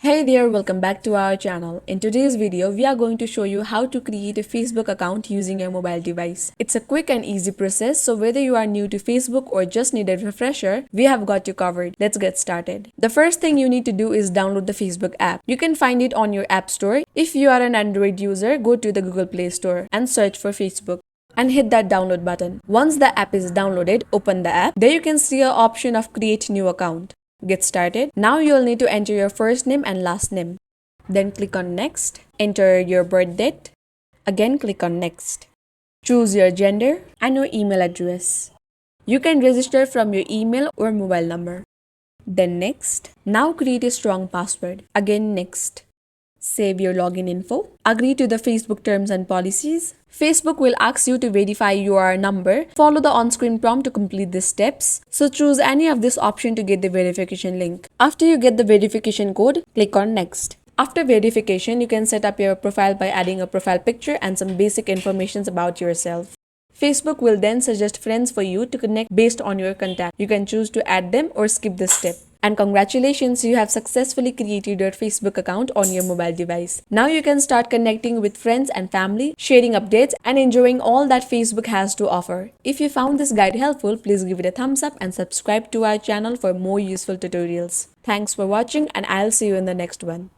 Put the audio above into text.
Hey there, welcome back to our channel. In today's video, we are going to show you how to create a Facebook account using your mobile device. It's a quick and easy process, so whether you are new to Facebook or just need a refresher, we have got you covered. Let's get started. The first thing you need to do is download the Facebook app. You can find it on your App Store. If you are an Android user, go to the Google Play Store and search for Facebook and hit that download button. Once the app is downloaded, open the app. There you can see an option of create new account. Get started. Now you'll need to enter your first name and last name. Then click on next. Enter your birth date. Again click on next. Choose your gender and your email address. You can register from your email or mobile number. Then next. Now create a strong password. Again next. Save your login info. Agree to the Facebook terms and policies. Facebook will ask you to verify your number. Follow the on-screen prompt to complete the steps. So choose any of this option to get the verification link. After you get the verification code, click on next. After verification, you can set up your profile by adding a profile picture and some basic information about yourself. Facebook will then suggest friends for you to connect based on your contact. You can choose to add them or skip this step. And congratulations, you have successfully created your Facebook account on your mobile device. Now you can start connecting with friends and family, sharing updates, and enjoying all that Facebook has to offer. If you found this guide helpful, please give it a thumbs up and subscribe to our channel for more useful tutorials. Thanks for watching, and I'll see you in the next one.